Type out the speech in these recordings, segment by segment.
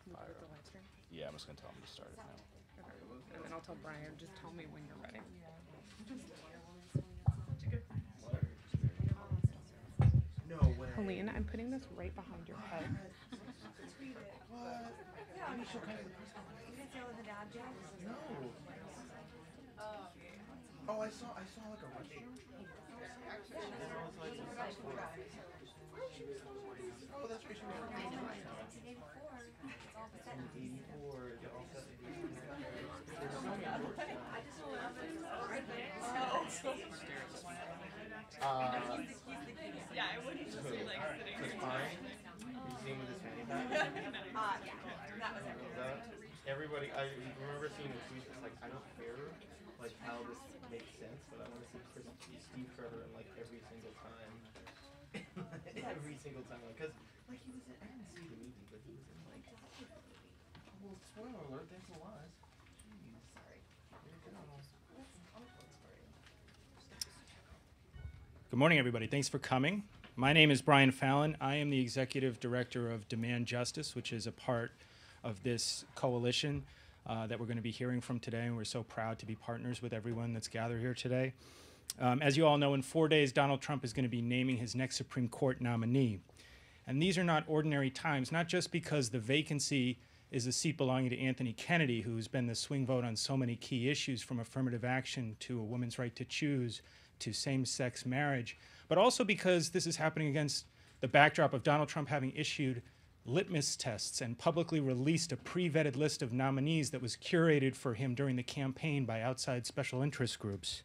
With the live stream? Yeah, I'm just gonna tell him to start it now. Okay. And then I'll tell Brian, just tell me when you're ready. No way. Helene, I'm putting this right behind your head. What? Maybe she'll come to the press conference. You didn't say all the dad jokes? No. Oh, I saw like a rush. Oh, that's right. She was I know, it's the day before. It's all set. 84. They're all set. I just know what Yeah, I wouldn't just be like sitting It's fine. You seen with this fanny pack? yeah, that was Everybody, I remember seeing the tweet that's like, I don't care like how this makes sense, but I want to see Steve Trevor in like every single time. Every single time, because like he was in, I didn't see the movie, but he was in like, well, spoiler alert, there's a lot. Jeez. Sorry. Good morning, everybody. Thanks for coming. My name is Brian Fallon. I am the Executive Director of Demand Justice, which is a part of this coalition that we're going to be hearing from today, and we're so proud to be partners with everyone that's gathered here today. As you all know, in 4 days, Donald Trump is going to be naming his next Supreme Court nominee. And these are not ordinary times, not just because the vacancy is a seat belonging to Anthony Kennedy, who's been the swing vote on so many key issues, from affirmative action to a woman's right to choose to same-sex marriage, but also because this is happening against the backdrop of Donald Trump having issued litmus tests and publicly released a pre-vetted list of nominees that was curated for him during the campaign by outside special interest groups.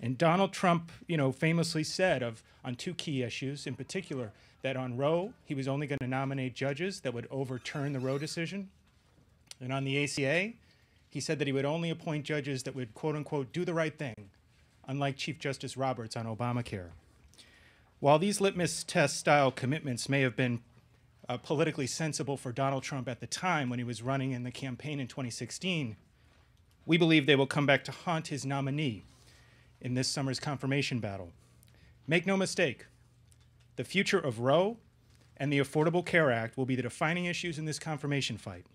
And Donald Trump, famously said on two key issues, in particular, that on Roe, he was only going to nominate judges that would overturn the Roe decision. And on the ACA, he said that he would only appoint judges that would, quote unquote, do the right thing, unlike Chief Justice Roberts on Obamacare. While these litmus test style commitments may have been politically sensible for Donald Trump at the time when he was running in the campaign in 2016, we believe they will come back to haunt his nominee in this summer's confirmation battle. Make no mistake, the future of Roe and the Affordable Care Act will be the defining issues in this confirmation fight.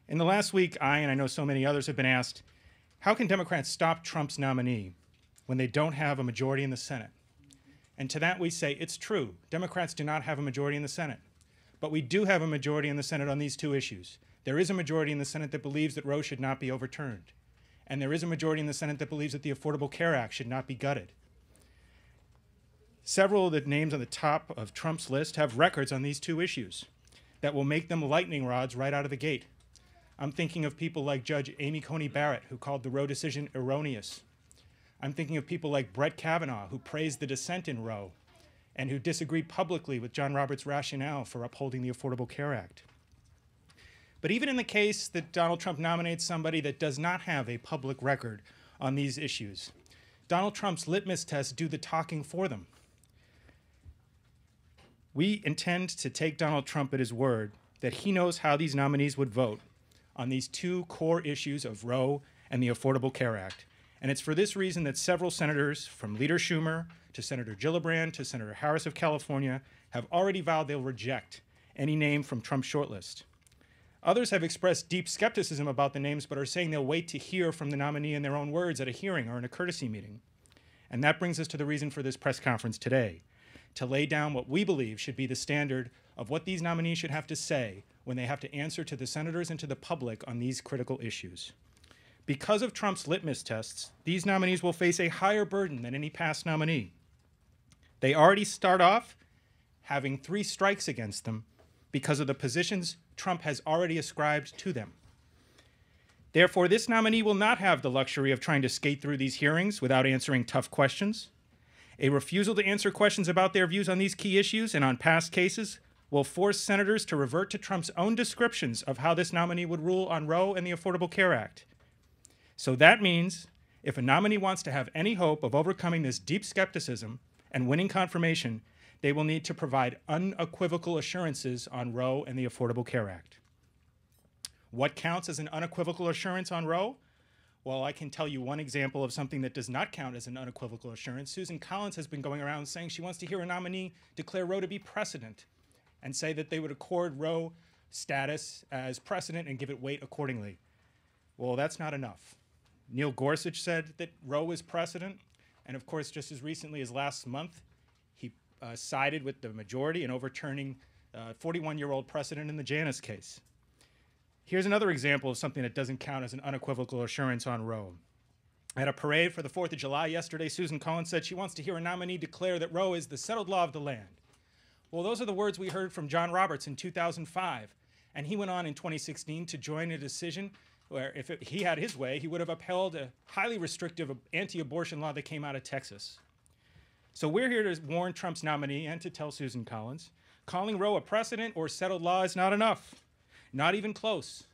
In the last week, and I know so many others have been asked, how can Democrats stop Trump's nominee when they don't have a majority in the Senate? And to that we say, it's true. Democrats do not have a majority in the Senate. But we do have a majority in the Senate on these two issues. There is a majority in the Senate that believes that Roe should not be overturned. And there is a majority in the Senate that believes that the Affordable Care Act should not be gutted. Several of the names on the top of Trump's list have records on these two issues that will make them lightning rods right out of the gate. I'm thinking of people like Judge Amy Coney Barrett, who called the Roe decision erroneous. I'm thinking of people like Brett Kavanaugh, who praised the dissent in Roe and who disagreed publicly with John Roberts' rationale for upholding the Affordable Care Act. But even in the case that Donald Trump nominates somebody that does not have a public record on these issues, Donald Trump's litmus tests do the talking for them. We intend to take Donald Trump at his word that he knows how these nominees would vote on these two core issues of Roe and the Affordable Care Act. And it's for this reason that several senators, from Leader Schumer to Senator Gillibrand to Senator Harris of California, have already vowed they'll reject any name from Trump's shortlist. Others have expressed deep skepticism about the names, but are saying they'll wait to hear from the nominee in their own words at a hearing or in a courtesy meeting. And that brings us to the reason for this press conference today, to lay down what we believe should be the standard of what these nominees should have to say when they have to answer to the senators and to the public on these critical issues. Because of Trump's litmus tests, these nominees will face a higher burden than any past nominee. They already start off having 3 strikes against them because of the positions Trump has already ascribed to them. Therefore, this nominee will not have the luxury of trying to skate through these hearings without answering tough questions. A refusal to answer questions about their views on these key issues and on past cases will force senators to revert to Trump's own descriptions of how this nominee would rule on Roe and the Affordable Care Act. So that means if a nominee wants to have any hope of overcoming this deep skepticism and winning confirmation, they will need to provide unequivocal assurances on Roe and the Affordable Care Act. What counts as an unequivocal assurance on Roe? Well, I can tell you one example of something that does not count as an unequivocal assurance. Susan Collins has been going around saying she wants to hear a nominee declare Roe to be precedent and say that they would accord Roe status as precedent and give it weight accordingly. Well, that's not enough. Neil Gorsuch said that Roe is precedent, and of course, just as recently as last month, he sided with the majority in overturning 41-year-old precedent in the Janus case. Here's another example of something that doesn't count as an unequivocal assurance on Roe. At a parade for the 4th of July yesterday, Susan Collins said she wants to hear a nominee declare that Roe is the settled law of the land. Well, those are the words we heard from John Roberts in 2005, and he went on in 2016 to join a decision where if he had his way, he would have upheld a highly restrictive anti-abortion law that came out of Texas. So we're here to warn Trump's nominee and to tell Susan Collins, calling Roe a precedent or settled law is not enough, not even close.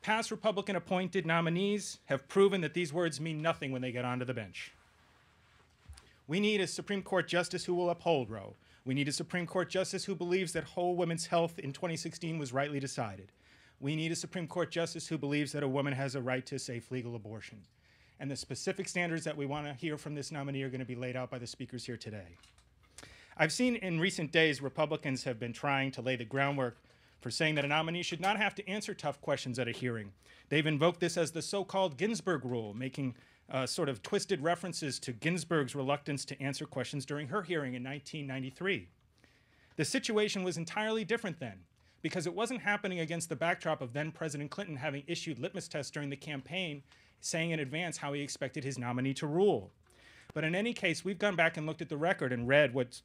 Past Republican appointed nominees have proven that these words mean nothing when they get onto the bench. We need a Supreme Court justice who will uphold Roe. We need a Supreme Court justice who believes that whole women's health in 2016 was rightly decided. We need a Supreme Court justice who believes that a woman has a right to safe legal abortion. And the specific standards that we want to hear from this nominee are going to be laid out by the speakers here today. I've seen in recent days Republicans have been trying to lay the groundwork for saying that a nominee should not have to answer tough questions at a hearing. They've invoked this as the so-called Ginsburg rule, making sort of twisted references to Ginsburg's reluctance to answer questions during her hearing in 1993. The situation was entirely different then, because it wasn't happening against the backdrop of then President Clinton having issued litmus tests during the campaign, saying in advance how he expected his nominee to rule. But in any case, we've gone back and looked at the record and read what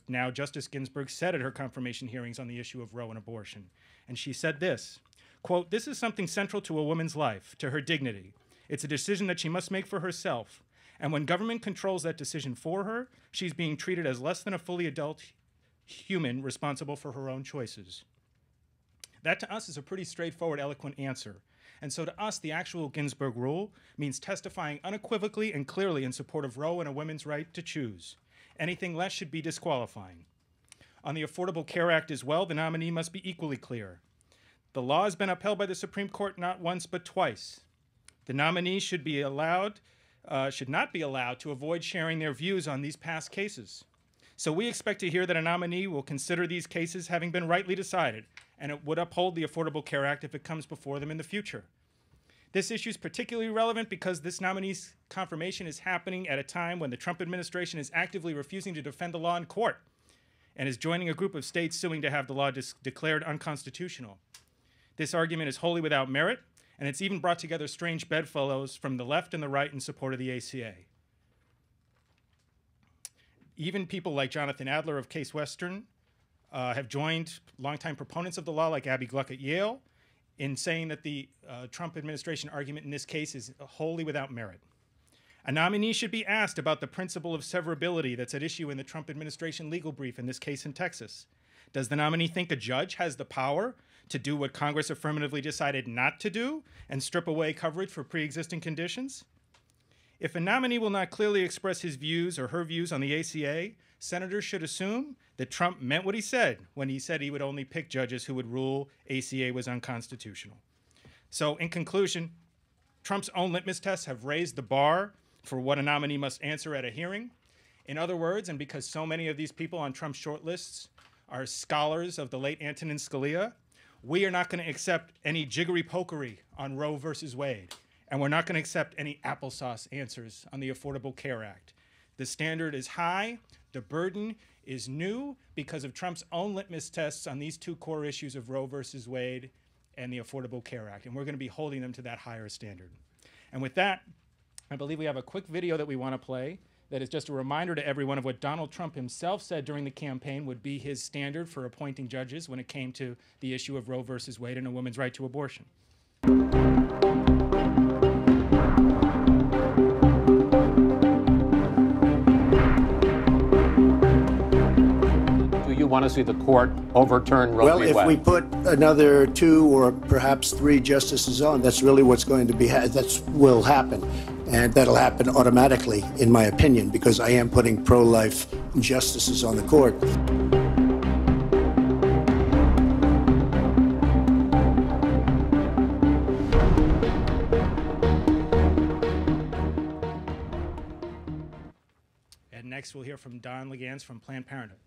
now Justice Ginsburg said at her confirmation hearings on the issue of Roe and abortion. And she said this, quote, "This is something central to a woman's life, to her dignity. It's a decision that she must make for herself. And when government controls that decision for her, she's being treated as less than a fully adult human responsible for her own choices." That to us is a pretty straightforward, eloquent answer. And so to us, the actual Ginsburg rule means testifying unequivocally and clearly in support of Roe and a woman's right to choose. Anything less should be disqualifying. On the Affordable Care Act as well, the nominee must be equally clear. The law has been upheld by the Supreme Court not once but twice. The nominee should not be allowed to avoid sharing their views on these past cases. So we expect to hear that a nominee will consider these cases having been rightly decided, and it would uphold the Affordable Care Act if it comes before them in the future. This issue is particularly relevant because this nominee's confirmation is happening at a time when the Trump administration is actively refusing to defend the law in court and is joining a group of states suing to have the law declared unconstitutional. This argument is wholly without merit, and it's even brought together strange bedfellows from the left and the right in support of the ACA. Even people like Jonathan Adler of Case Western have joined longtime proponents of the law like Abby Gluck at Yale in saying that the Trump administration argument in this case is wholly without merit. A nominee should be asked about the principle of severability that's at issue in the Trump administration legal brief in this case in Texas. Does the nominee think a judge has the power to do what Congress affirmatively decided not to do and strip away coverage for pre-existing conditions? If a nominee will not clearly express his views or her views on the ACA, senators should assume that Trump meant what he said when he said he would only pick judges who would rule ACA was unconstitutional. So in conclusion, Trump's own litmus tests have raised the bar for what a nominee must answer at a hearing. In other words, and because so many of these people on Trump's shortlists are scholars of the late Antonin Scalia, we are not going to accept any jiggery-pokery on Roe versus Wade, and we're not going to accept any applesauce answers on the Affordable Care Act. The standard is high, the burden is new because of Trump's own litmus tests on these two core issues of Roe versus Wade and the Affordable Care Act, and we're going to be holding them to that higher standard. And with that, I believe we have a quick video that we want to play that is just a reminder to everyone of what Donald Trump himself said during the campaign would be his standard for appointing judges when it came to the issue of Roe versus Wade and a woman's right to abortion. Do you want to see the court overturn Roe v. Wade? Well, if we put another 2 or perhaps 3 justices on, that's really what's going to be, that will happen. And that'll happen automatically, in my opinion, because I am putting pro-life justices on the court. And next we'll hear from Don Legans from Planned Parenthood.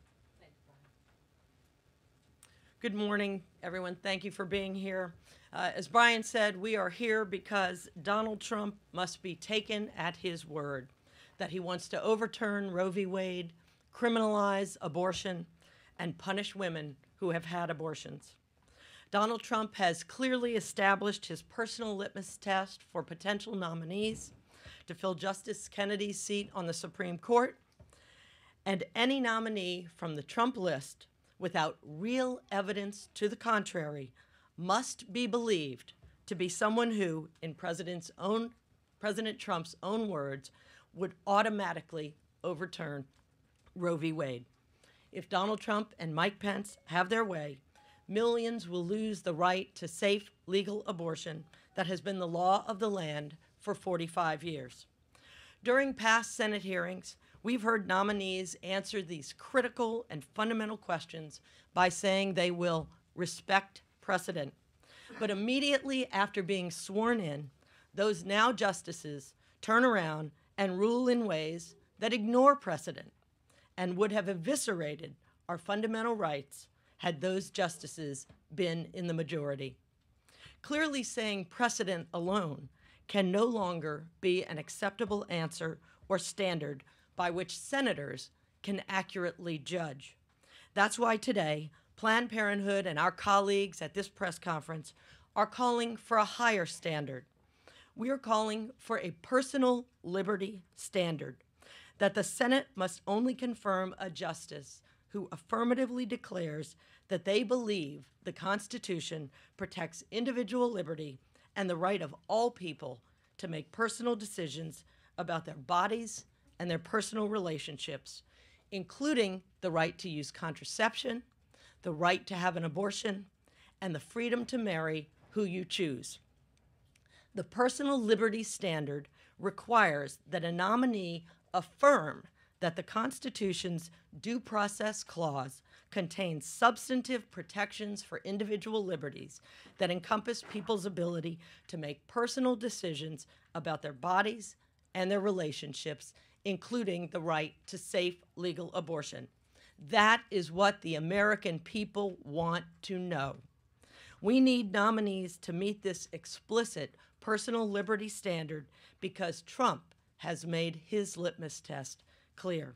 Good morning, everyone. Thank you for being here. As Brian said, we are here because Donald Trump must be taken at his word that he wants to overturn Roe v. Wade, criminalize abortion, and punish women who have had abortions. Donald Trump has clearly established his personal litmus test for potential nominees to fill Justice Kennedy's seat on the Supreme Court, and any nominee from the Trump list without real evidence to the contrary must be believed to be someone who, in President Trump's own words, would automatically overturn Roe v. Wade. If Donald Trump and Mike Pence have their way, millions will lose the right to safe, legal abortion that has been the law of the land for 45 years. During past Senate hearings, we've heard nominees answer these critical and fundamental questions by saying they will respect precedent. But immediately after being sworn in, those now justices turn around and rule in ways that ignore precedent and would have eviscerated our fundamental rights had those justices been in the majority. Clearly saying precedent alone can no longer be an acceptable answer or standard by which senators can accurately judge. That's why today, Planned Parenthood and our colleagues at this press conference are calling for a higher standard. We are calling for a personal liberty standard that the Senate must only confirm a justice who affirmatively declares that they believe the Constitution protects individual liberty and the right of all people to make personal decisions about their bodies and their personal relationships, including the right to use contraception, the right to have an abortion, and the freedom to marry who you choose. The personal liberty standard requires that a nominee affirm that the Constitution's Due Process Clause contains substantive protections for individual liberties that encompass people's ability to make personal decisions about their bodies and their relationships, including the right to safe, legal abortion. That is what the American people want to know. We need nominees to meet this explicit personal liberty standard because Trump has made his litmus test clear.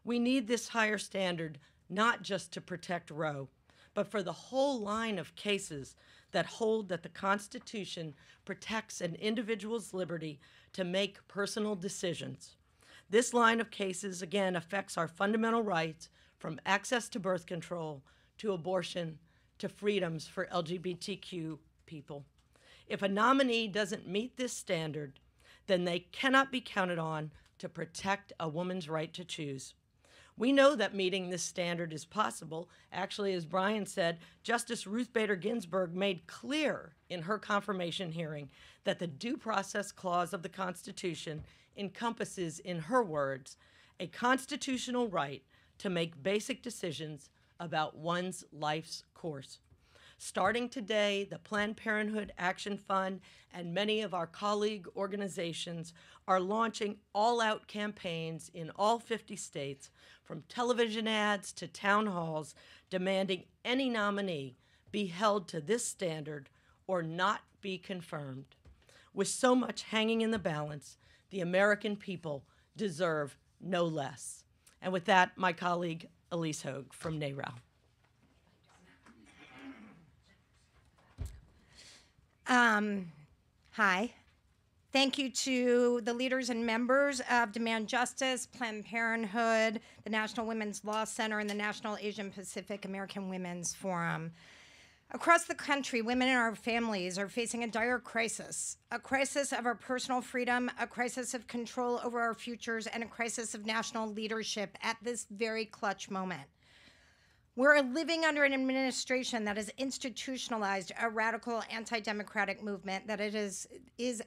We need this higher standard not just to protect Roe, but for the whole line of cases that hold that the Constitution protects an individual's liberty to make personal decisions. This line of cases, again, affects our fundamental rights from access to birth control, to abortion, to freedoms for LGBTQ people. If a nominee doesn't meet this standard, then they cannot be counted on to protect a woman's right to choose. We know that meeting this standard is possible. Actually, as Brian said, Justice Ruth Bader Ginsburg made clear in her confirmation hearing that the Due Process Clause of the Constitution encompasses, in her words, a constitutional right to make basic decisions about one's life's course. Starting today, the Planned Parenthood Action Fund and many of our colleague organizations are launching all-out campaigns in all 50 states, from television ads to town halls, demanding any nominee be held to this standard or not be confirmed. With so much hanging in the balance, the American people deserve no less. And with that, my colleague, Elise Hogue from NARAL. Hi. Thank you to the leaders and members of Demand Justice, Planned Parenthood, the National Women's Law Center, and the National Asian Pacific American Women's Forum. Across the country, women and our families are facing a dire crisis of our personal freedom, a crisis of control over our futures, and a crisis of national leadership at this very clutch moment. We're living under an administration that has institutionalized a radical anti-democratic movement that it is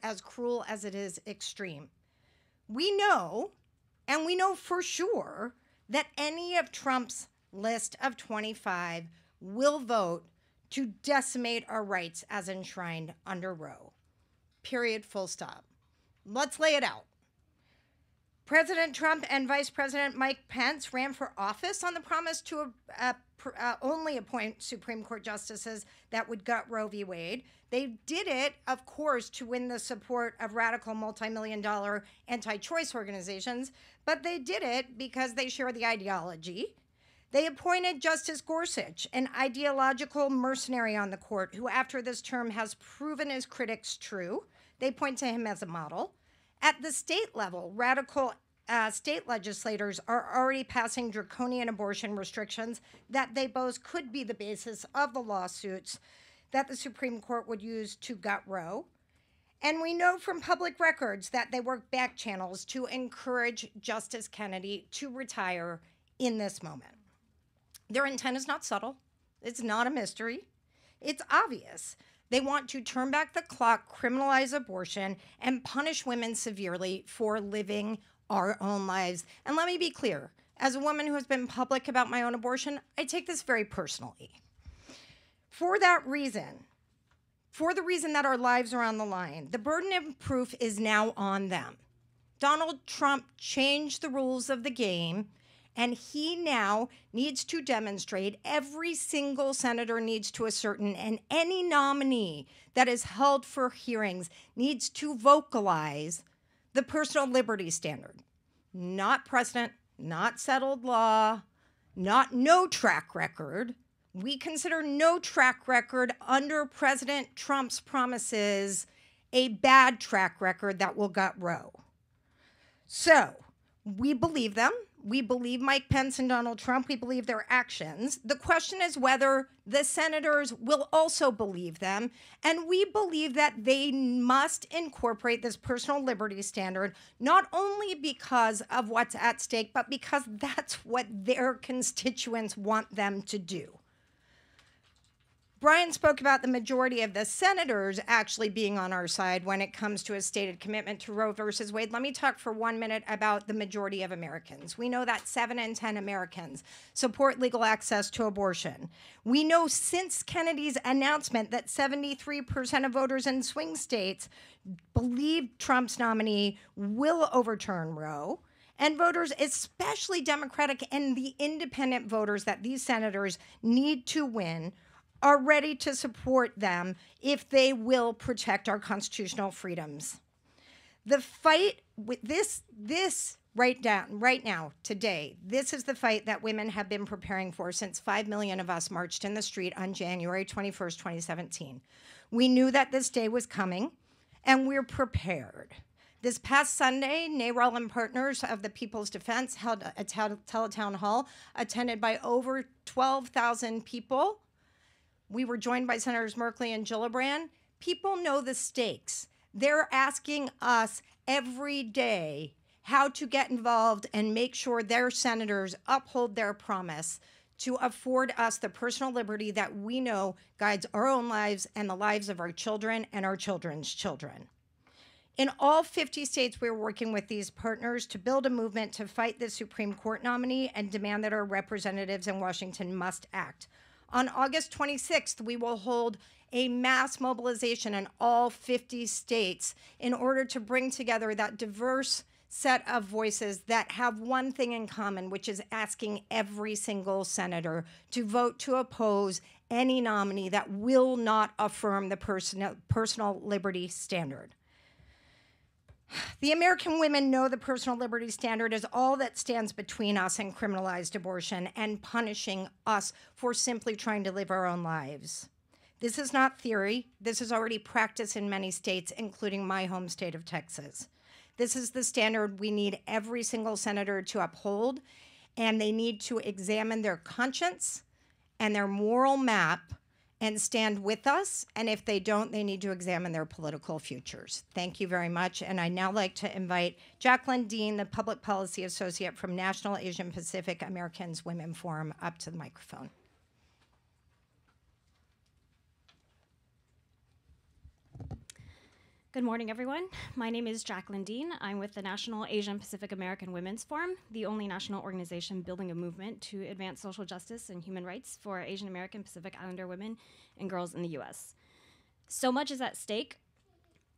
as cruel as it is extreme. We know, and we know for sure, that any of Trump's list of 25 will vote to decimate our rights as enshrined under Roe. Period, full stop. Let's lay it out. President Trump and Vice President Mike Pence ran for office on the promise to only appoint Supreme Court justices that would gut Roe v. Wade. They did it, of course, to win the support of radical multi-million-dollar anti-choice organizations, but they did it because they share the ideology. They appointed Justice Gorsuch, an ideological mercenary on the court, who after this term has proven his critics true. They point to him as a model. At the state level, radical state legislators are already passing draconian abortion restrictions that they boast could be the basis of the lawsuits that the Supreme Court would use to gut Roe. And we know from public records that they work back channels to encourage Justice Kennedy to retire in this moment. Their intent is not subtle. It's not a mystery. It's obvious. They want to turn back the clock, criminalize abortion, and punish women severely for living our own lives. And let me be clear, as a woman who has been public about my own abortion, I take this very personally. For that reason, for the reason that our lives are on the line, the burden of proof is now on them. Donald Trump changed the rules of the game, and he now needs to demonstrate, every single senator needs to ascertain, and any nominee that is held for hearings needs to vocalize the personal liberty standard. Not precedent, not settled law, not no track record. We consider no track record under President Trump's promises a bad track record that will gut Roe. So we believe them. We believe Mike Pence and Donald Trump. We believe their actions. The question is whether the senators will also believe them. And we believe that they must incorporate this personal liberty standard, not only because of what's at stake, but because that's what their constituents want them to do. Brian spoke about the majority of the senators actually being on our side when it comes to a stated commitment to Roe versus Wade. Let me talk for 1 minute about the majority of Americans. We know that 7 in 10 Americans support legal access to abortion. We know since Kennedy's announcement that 73% of voters in swing states believe Trump's nominee will overturn Roe. And voters, especially Democratic and the independent voters that these senators need to win, are ready to support them if they will protect our constitutional freedoms. The fight with this right now, today, this is the fight that women have been preparing for since 5 million of us marched in the street on January 21st, 2017. We knew that this day was coming, and we're prepared. This past Sunday, NARAL and partners of the People's Defense held a teletown hall attended by over 12,000 people. We were joined by Senators Merkley and Gillibrand. People know the stakes. They're asking us every day how to get involved and make sure their senators uphold their promise to afford us the personal liberty that we know guides our own lives and the lives of our children and our children's children. In all 50 states, we're working with these partners to build a movement to fight the Supreme Court nominee and demand that our representatives in Washington must act. On August 26th, we will hold a mass mobilization in all 50 states in order to bring together that diverse set of voices that have one thing in common, which is asking every single senator to vote to oppose any nominee that will not affirm the personal liberty standard. The American women know the personal liberty standard is all that stands between us and criminalized abortion and punishing us for simply trying to live our own lives. This is not theory. This is already practice in many states, including my home state of Texas. This is the standard we need every single senator to uphold, and they need to examine their conscience and their moral map and stand with us, and if they don't, they need to examine their political futures. Thank you very much, and I'd now like to invite Jacqueline Dean, the Public Policy Associate from National Asian Pacific Americans Women Forum, up to the microphone. Good morning, everyone. My name is Jacqueline Dean. I'm with the National Asian Pacific American Women's Forum, the only national organization building a movement to advance social justice and human rights for Asian American, Pacific Islander women and girls in the U.S. So much is at stake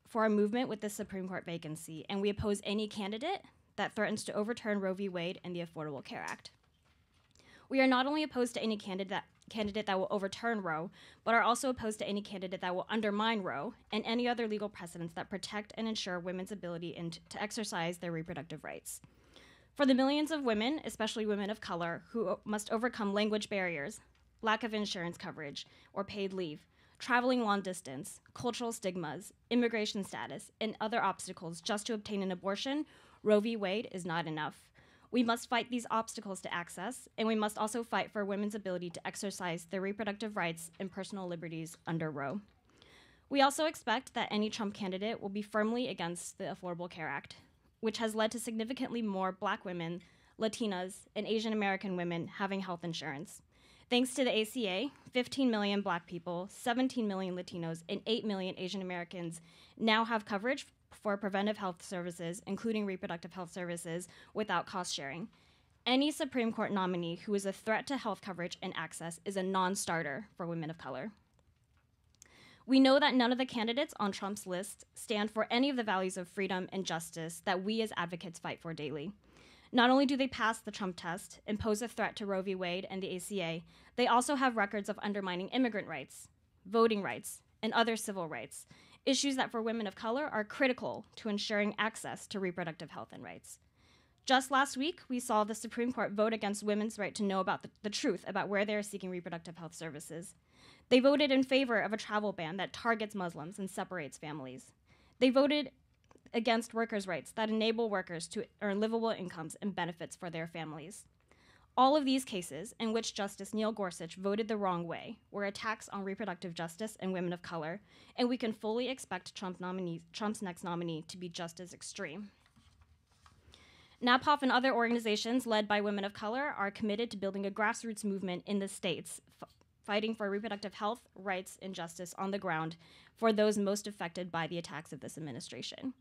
for our movement with the Supreme Court vacancy, and we oppose any candidate that threatens to overturn Roe v. Wade and the Affordable Care Act. We are not only opposed to any candidate that will overturn Roe, but are also opposed to any candidate that will undermine Roe and any other legal precedents that protect and ensure women's ability to exercise their reproductive rights. For the millions of women, especially women of color, who must overcome language barriers, lack of insurance coverage or paid leave, traveling long distance, cultural stigmas, immigration status, and other obstacles just to obtain an abortion, Roe v. Wade is not enough. We must fight these obstacles to access, and we must also fight for women's ability to exercise their reproductive rights and personal liberties under Roe. We also expect that any Trump candidate will be firmly against the Affordable Care Act, which has led to significantly more Black women, Latinas, and Asian American women having health insurance. Thanks to the ACA, 15 million Black people, 17 million Latinos, and 8 million Asian Americans now have coverage for preventive health services, including reproductive health services, without cost sharing. Any Supreme Court nominee who is a threat to health coverage and access is a non-starter for women of color. We know that none of the candidates on Trump's list stand for any of the values of freedom and justice that we as advocates fight for daily. Not only do they pass the Trump test and pose a threat to Roe v. Wade and the ACA, they also have records of undermining immigrant rights, voting rights, and other civil rights, issues that for women of color are critical to ensuring access to reproductive health and rights. Just last week, we saw the Supreme Court vote against women's right to know about the truth about where they are seeking reproductive health services. They voted in favor of a travel ban that targets Muslims and separates families. They voted against workers' rights that enable workers to earn livable incomes and benefits for their families. All of these cases, in which Justice Neil Gorsuch voted the wrong way, were attacks on reproductive justice and women of color, and we can fully expect Trump's next nominee to be just as extreme. NAPOF and other organizations led by women of color are committed to building a grassroots movement in the states, fighting for reproductive health, rights, and justice on the ground for those most affected by the attacks of this administration.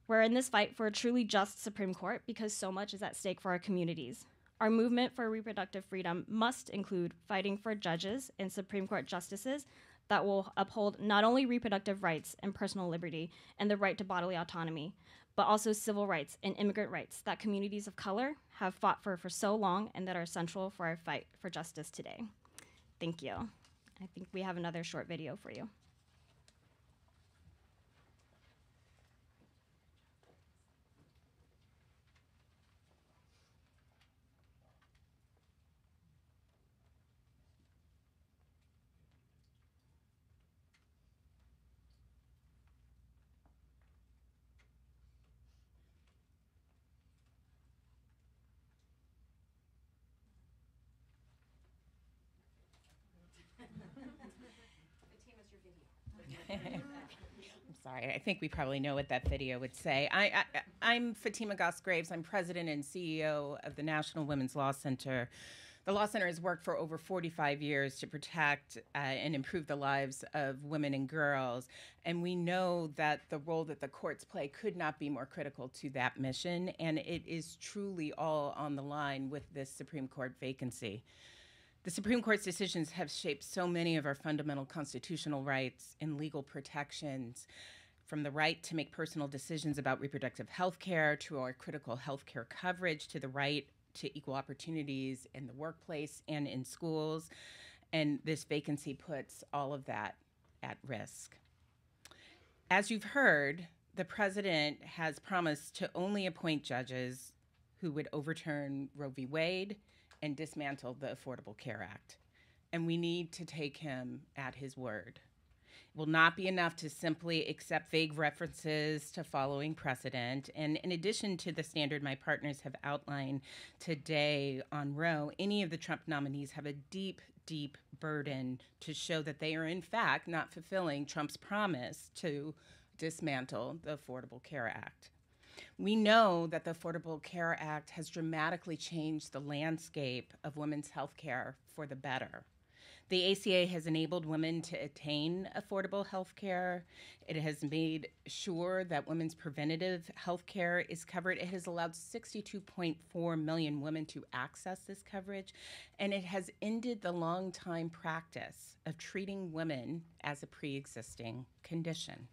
We're in this fight for a truly just Supreme Court because so much is at stake for our communities. Our movement for reproductive freedom must include fighting for judges and Supreme Court justices that will uphold not only reproductive rights and personal liberty and the right to bodily autonomy, but also civil rights and immigrant rights that communities of color have fought for so long and that are central for our fight for justice today. Thank you. I think we have another short video for you. I'm sorry, I think we probably know what that video would say. I'm Fatima Goss-Graves. I'm president and CEO of the National Women's Law Center. The Law Center has worked for over 45 years to protect and improve the lives of women and girls. And we know that the role that the courts play could not be more critical to that mission. And it is truly all on the line with this Supreme Court vacancy. The Supreme Court's decisions have shaped so many of our fundamental constitutional rights and legal protections, from the right to make personal decisions about reproductive health care to our critical health care coverage to the right to equal opportunities in the workplace and in schools. And this vacancy puts all of that at risk. As you've heard, the president has promised to only appoint judges who would overturn Roe v. Wade and dismantle the Affordable Care Act. And we need to take him at his word. It will not be enough to simply accept vague references to following precedent. And in addition to the standard my partners have outlined today on Roe, any of the Trump nominees have a deep, deep burden to show that they are in fact not fulfilling Trump's promise to dismantle the Affordable Care Act. We know that the Affordable Care Act has dramatically changed the landscape of women's health care for the better. The ACA has enabled women to attain affordable health care. It has made sure that women's preventative health care is covered. It has allowed 62.4 million women to access this coverage. And it has ended the long-time practice of treating women as a pre-existing condition.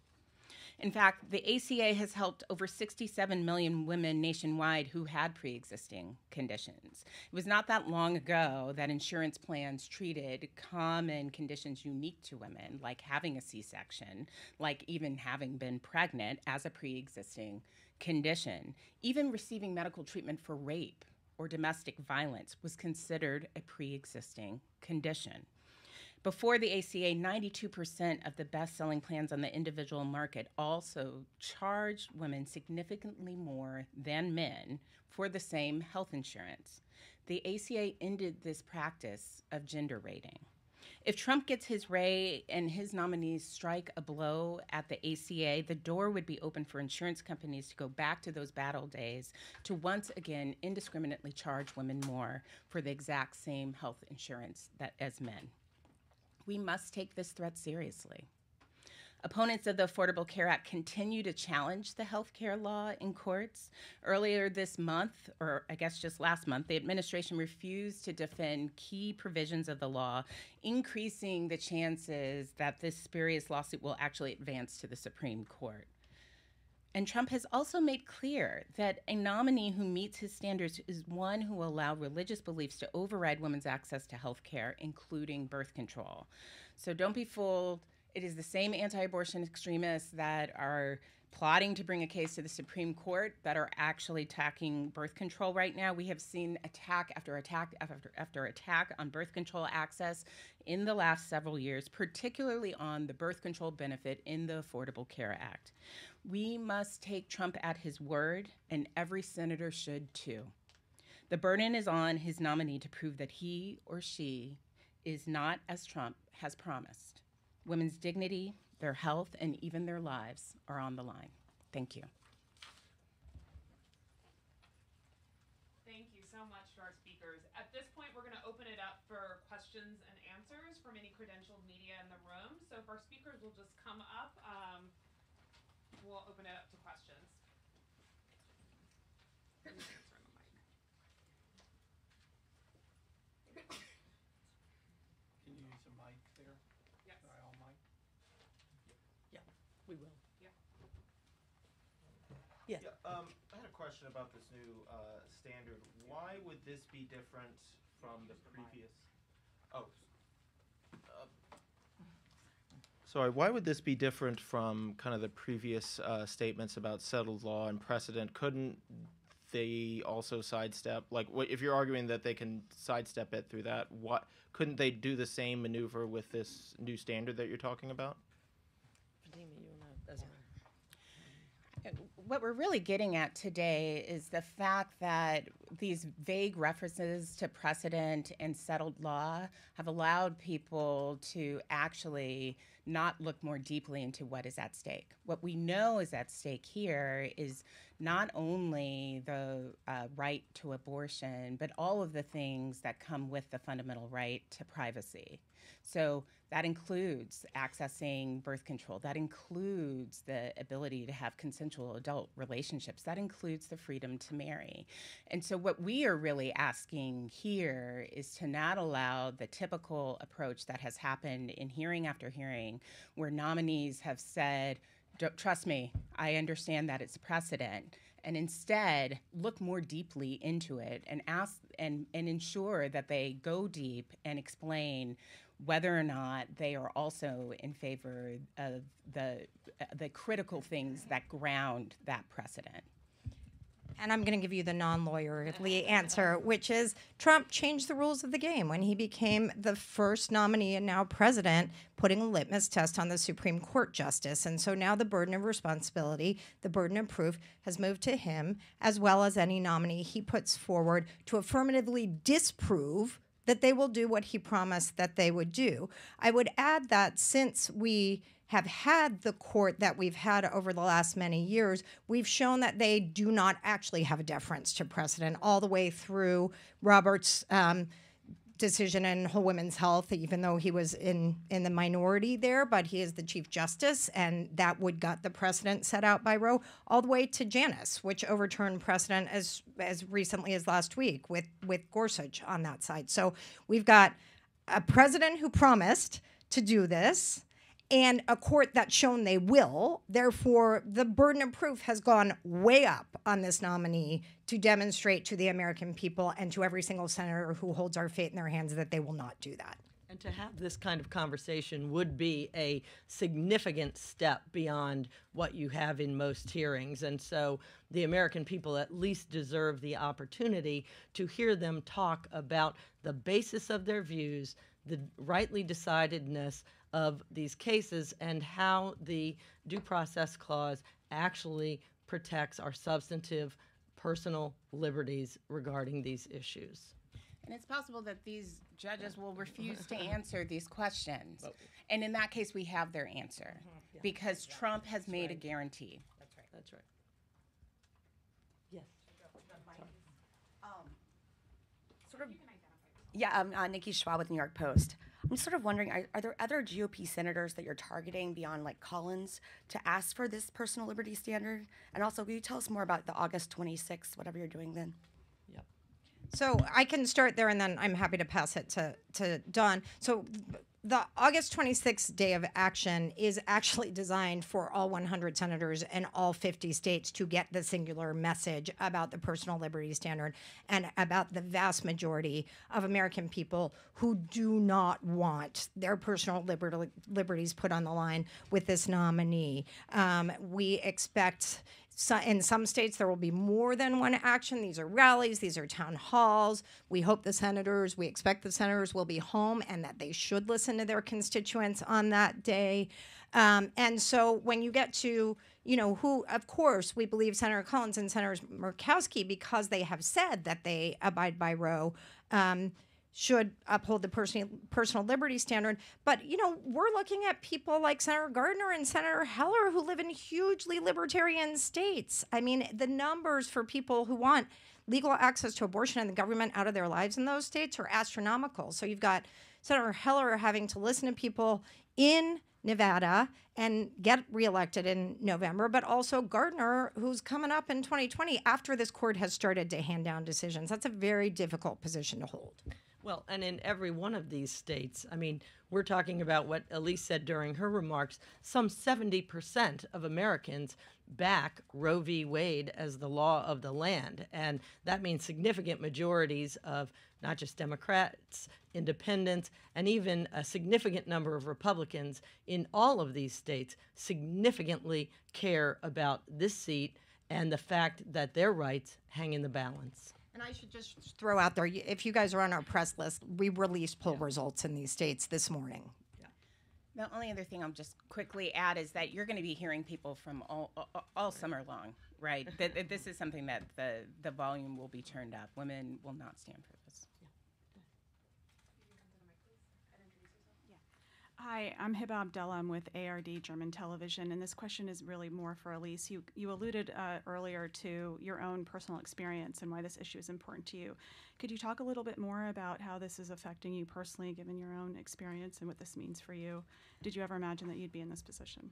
In fact, the ACA has helped over 67 million women nationwide who had pre-existing conditions. It was not that long ago that insurance plans treated common conditions unique to women, like having a C-section, like even having been pregnant, as a pre-existing condition. Even receiving medical treatment for rape or domestic violence was considered a pre-existing condition. Before the ACA, 92% of the best-selling plans on the individual market also charged women significantly more than men for the same health insurance. The ACA ended this practice of gender rating. If Trump gets his way and his nominees strike a blow at the ACA, the door would be open for insurance companies to go back to those battle days to once again indiscriminately charge women more for the exact same health insurance as men. We must take this threat seriously. Opponents of the Affordable Care Act continue to challenge the health care law in courts. Earlier this month, or I guess just last month, the administration refused to defend key provisions of the law, increasing the chances that this spurious lawsuit will actually advance to the Supreme Court. And Trump has also made clear that a nominee who meets his standards is one who will allow religious beliefs to override women's access to health care, including birth control. So don't be fooled. It is the same anti-abortion extremists that are plotting to bring a case to the Supreme Court that are actually attacking birth control right now. We have seen attack after attack after attack on birth control access in the last several years, particularly on the birth control benefit in the Affordable Care Act. We must take Trump at his word, and every senator should too. The burden is on his nominee to prove that he or she is not as Trump has promised. Women's dignity, their health, and even their lives are on the line. Thank you. Thank you so much to our speakers. At this point, we're going to open it up for questions and answers from any credentialed media in the room. So if our speakers will just come up, we'll open it up to questions. Can you use a mic there? Yes. IL mic? Yeah, we will. Yeah. Yeah. I had a question about this new standard. Why would this be different from the previous? Sorry, why would this be different from kind of the previous statements about settled law and precedent? Couldn't they also sidestep, like, if you're arguing that they can sidestep it through that, what couldn't they do the same maneuver with this new standard that you're talking about? Fatima, you want to? What we're really getting at today is the fact that these vague references to precedent and settled law have allowed people to actually not look more deeply into what is at stake. What we know is at stake here is not only the right to abortion, but all of the things that come with the fundamental right to privacy. So that includes accessing birth control. That includes the ability to have consensual adult relationships. That includes the freedom to marry. And so what we are really asking here is to not allow the typical approach that has happened in hearing after hearing, where nominees have said, trust me, I understand that it's a precedent, and instead look more deeply into it and ask and ensure that they go deep and explain whether or not they are also in favor of the critical things that ground that precedent. And I'm going to give you the non-lawyerly answer, which is Trump changed the rules of the game when he became the first nominee and now president, putting a litmus test on the Supreme Court justice. And so now the burden of responsibility, the burden of proof, has moved to him, as well as any nominee he puts forward to affirmatively disprove that they will do what he promised that they would do. I would add that since we have had the court that we've had over the last many years, we've shown that they do not actually have a deference to precedent all the way through Roberts' decision in Whole Women's Health, even though he was in the minority there, but he is the Chief Justice, and that would gut the precedent set out by Roe, all the way to Janus, which overturned precedent as recently as last week with Gorsuch on that side. So we've got a president who promised to do this, and a court that's shown they will. Therefore, the burden of proof has gone way up on this nominee to demonstrate to the American people and to every single senator who holds our fate in their hands that they will not do that. And to have this kind of conversation would be a significant step beyond what you have in most hearings. And so the American people at least deserve the opportunity to hear them talk about the basis of their views, the rightly decidedness of these cases, and how the Due Process Clause actually protects our substantive personal liberties regarding these issues. And it's possible that these judges will refuse to answer these questions. And in that case, we have their answer because Trump has made a guarantee. That's right. Yes. I'm Nikki Schwab with New York Post. I'm sort of wondering, are there other GOP senators that you're targeting beyond like Collins to ask for this personal liberty standard? And also, will you tell us more about the August 26th, whatever you're doing then? So I can start there, and then I'm happy to pass it to Dawn. So the August 26th Day of Action is actually designed for all 100 senators in all 50 states to get the singular message about the personal liberty standard and about the vast majority of American people who do not want their personal liberties put on the line with this nominee. We expect... So in some states, there will be more than one action. These are rallies. These are town halls. We expect the senators will be home and that they should listen to their constituents on that day. And so when you get to, who, of course, we believe Senator Collins and Senator Murkowski, because they have said that they abide by Roe, should uphold the personal liberty standard. But, we're looking at people like Senator Gardner and Senator Heller who live in hugely libertarian states. I mean, the numbers for people who want legal access to abortion and the government out of their lives in those states are astronomical. So you've got Senator Heller having to listen to people in Nevada and get reelected in November, but also Gardner, who's coming up in 2020 after this court has started to hand down decisions. That's a very difficult position to hold. Well, and in every one of these states, I mean, we're talking about what Elise said during her remarks, some 70% of Americans back Roe v. Wade as the law of the land. And that means significant majorities of not just Democrats, independents, and even a significant number of Republicans in all of these states significantly care about this seat and the fact that their rights hang in the balance. And I should just throw out there, if you guys are on our press list, we released poll results in these states this morning. The only other thing I'll just quickly add is that you're going to be hearing people from all summer long, right? This is something that the volume will be turned up. Women will not stand for this. Hi, I'm Hiba Abdullah. I'm with ARD German Television, and this question is really more for Elise. You alluded earlier to your own personal experience and why this issue is important to you. Could you talk a little bit more about how this is affecting you personally, given your own experience and what this means for you? Did you ever imagine that you'd be in this position?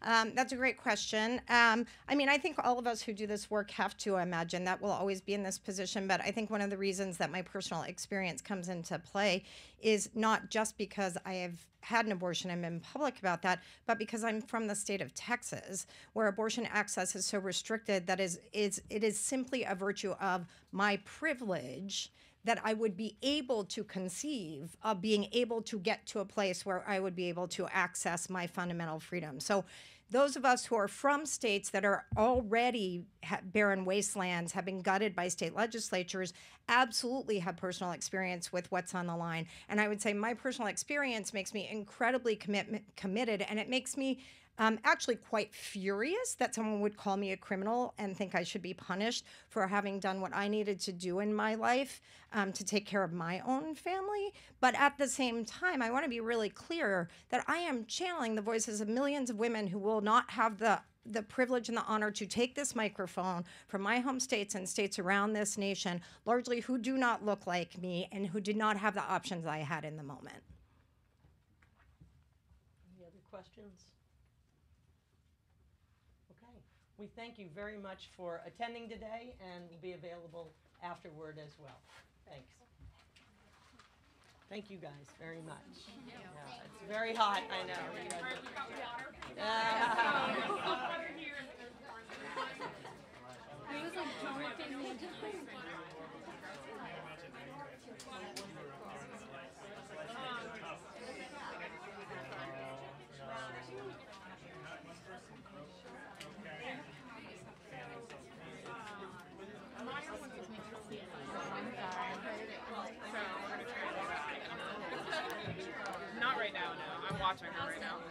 That's a great question. I mean, I think all of us who do this work have to imagine that we'll always be in this position. But I think one of the reasons that my personal experience comes into play is not just because I have had an abortion and been public about that, but because I'm from the state of Texas, where abortion access is so restricted that it is simply a virtue of my privilege that I would be able to conceive of being able to get to a place where I would be able to access my fundamental freedom. So those of us who are from states that are already barren wastelands, have been gutted by state legislatures, absolutely have personal experience with what's on the line. And I would say my personal experience makes me incredibly committed, and it makes me actually quite furious that someone would call me a criminal and think I should be punished for having done what I needed to do in my life to take care of my own family. But at the same time, I want to be really clear that I am channeling the voices of millions of women who will not have the privilege and the honor to take this microphone from my home states and states around this nation, largely who do not look like me and who did not have the options I had in the moment. Any other questions? We thank you very much for attending today, and will be available afterward as well. Thanks. Thank you guys very much. Thank you. Yeah, Very hot, I know. All right, we've got water. Yeah. Water here. Not right now, no. I'm watching her right now.